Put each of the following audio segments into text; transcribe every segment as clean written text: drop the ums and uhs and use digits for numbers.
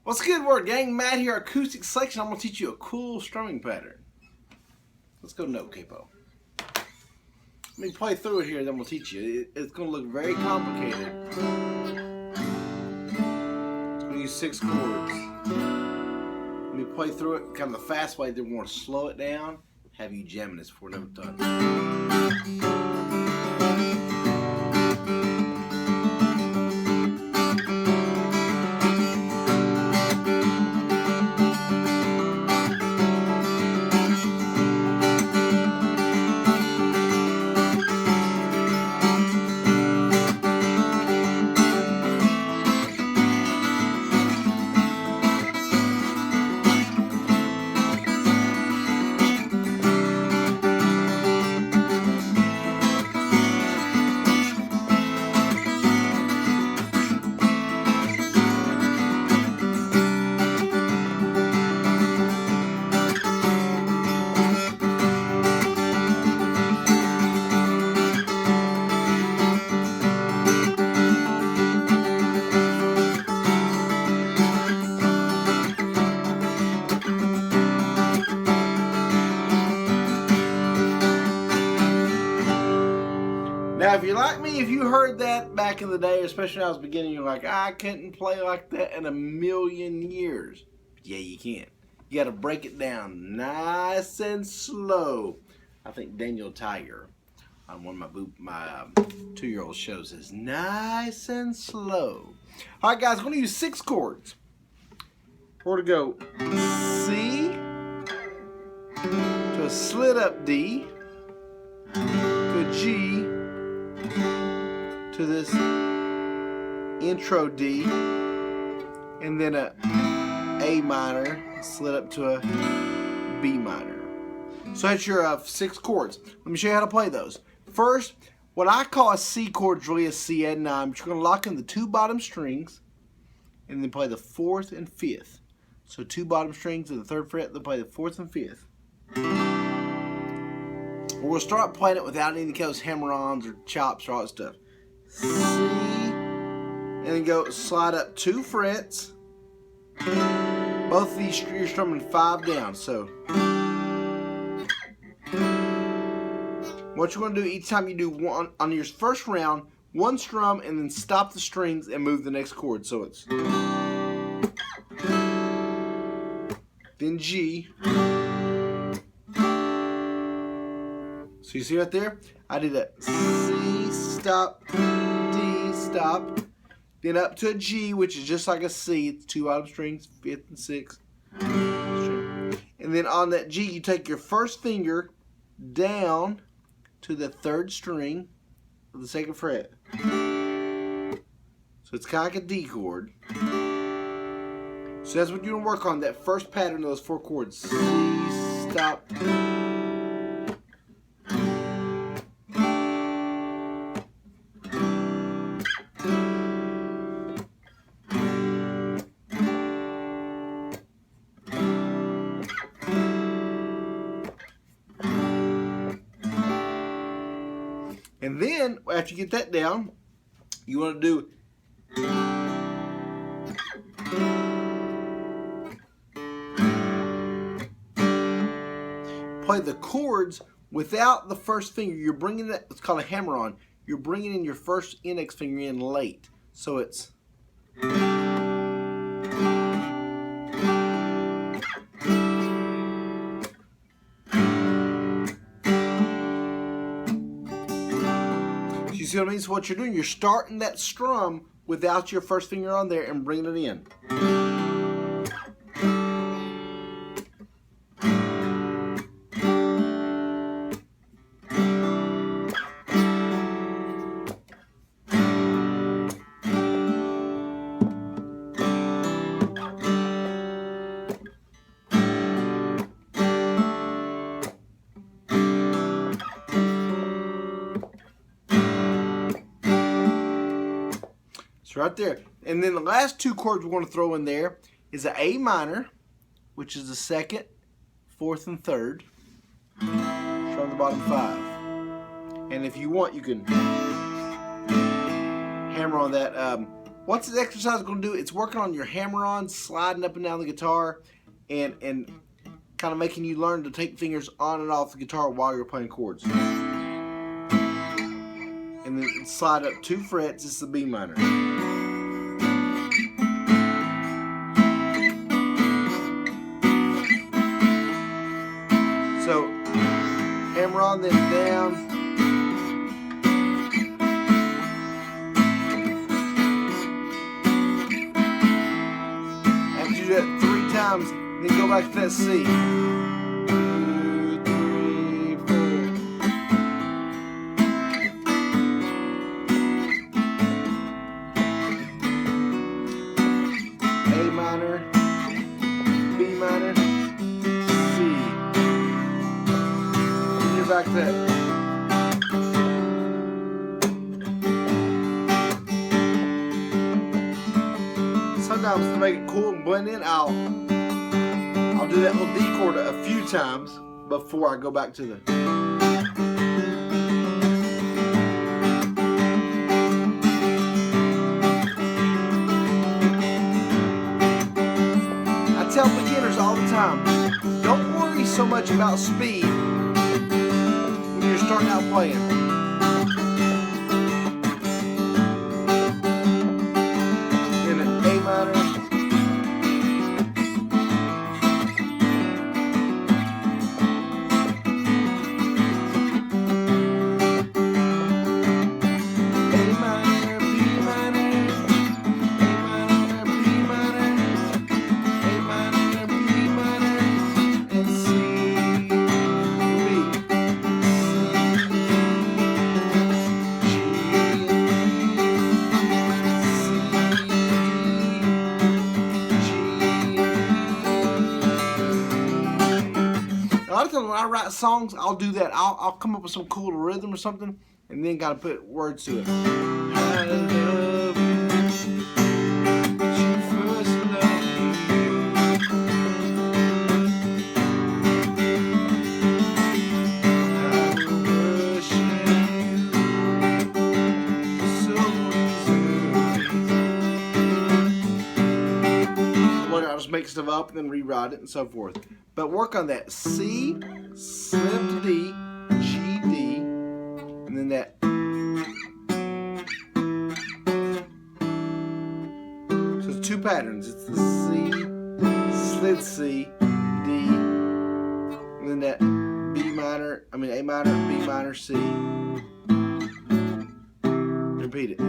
What's good, word gang? Matt here, acoustic selection. I'm going to teach you a cool strumming pattern. Let's go note capo. Let me play through it here, then we'll teach you. It's going to look very complicated. It's going to use 6 chords. Let me play through it kind of the fast way, then we're going to slow it down, have you jamming this before we're done. Now, if you're like me, if you heard that back in the day, especially when I was beginning, you're like, I couldn't play like that in a million years. Yeah, you can. You got to break it down nice and slow. I think Daniel Tiger on one of my 2-year-old shows says, nice and slow. All right, guys, I'm going to use 6 chords. We're going to go C to a slid up D to a G to this intro D, and then a A minor, slid up to a B minor. So that's your 6 chords. Let me show you how to play those. First, what I call a C chord is really a C add 9, but you're going to lock in the 2 bottom strings and then play the 4th and 5th. So 2 bottom strings and the 3rd fret, then play the 4th and 5th. We'll start playing it without any of those hammer-ons or chops or all that stuff. C, and then go slide up 2 frets. Both of these you're strumming 5 down. So what you're going to do each time you do one on your first round, 1 strum and then stop the strings and move the next chord. So it's then G. So you see right there, I did a C, stop, D, stop, then up to a G, which is just like a C. It's 2 bottom strings, 5th and 6th. And then on that G, you take your first finger down to the 3rd string of the 2nd fret. So it's kind of like a D chord. So that's what you're going to work on, that first pattern of those 4 chords. C, stop, and then, after you get that down, you want to do play the chords without the first finger. You're bringing that, it's called a hammer-on. You're bringing in your first index finger in late. So it's you see what I mean? So what you're doing, you're starting that strum without your first finger on there and bringing it in. So right there. And then the last 2 chords we want to throw in there is an A minor, which is the 2nd, 4th, and 3rd. Strum the bottom 5. And if you want, you can hammer on that What's this exercise going to do? It's working on your hammer-on, sliding up and down the guitar, and kind of making you learn to take fingers on and off the guitar while you're playing chords. And then slide up 2 frets. It's the B minor. So hammer on, then down. After you do that 3 times, then go back to that C. 2, 3, 4. A minor, B minor, C. Then you're back to that. Sometimes to make it cool and blend in, I'll do that little D chord a few times before I go back to the. I tell beginners all the time, don't worry so much about speed when you're starting out playing. In an A minor. A lot of times when I write songs, I'll do that. I'll come up with some cool rhythm or something, and then gotta put words to it. I love you, but you first loved me. I will worship you so easily. Look, I'll just make stuff up and then rewrite it and so forth. But work on that C, slip to D, G, D, and then that. So it's 2 patterns. It's the C, slid C, D, and then that B minor, A minor, B minor, C. Repeat it.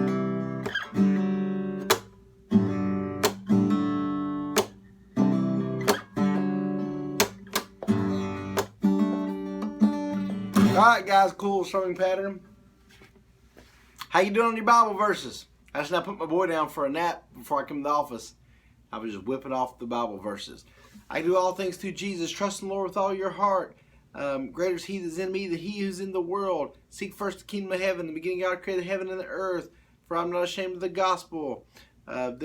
Alright guys, cool strumming pattern. How you doing on your Bible verses? I just now put my boy down for a nap before I come to the office. I was just whipping off the Bible verses. I do all things through Jesus. Trust in the Lord with all your heart. Greater is He that is in me than he who is in the world. Seek first the kingdom of heaven. In the beginning God created heaven and the earth. For I'm not ashamed of the gospel. And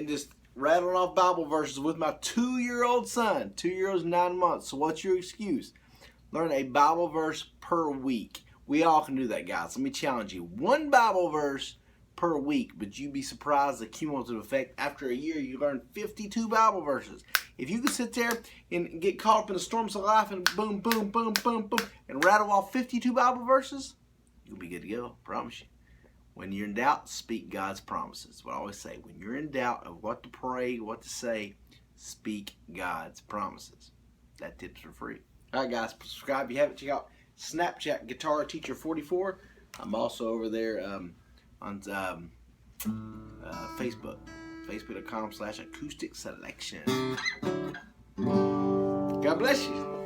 just rattling off Bible verses with my 2-year-old son. 2 years and 9 months. So what's your excuse? Learn a Bible verse per week. We all can do that, guys. Let me challenge you. 1 Bible verse per week, but you'd be surprised the cumulative effect. After a year, you learn 52 Bible verses. If you can sit there and get caught up in the storms of life and boom, boom, boom, boom, boom, and rattle off 52 Bible verses, you'll be good to go. I promise you. When you're in doubt, speak God's promises. What I always say, when you're in doubt of what to pray, what to say, speak God's promises. That tip's for free. All right, guys, subscribe if you haven't. Check out Snapchat Guitar Teacher 44. I'm also over there on Facebook, facebook.com/acoustic selection. God bless you.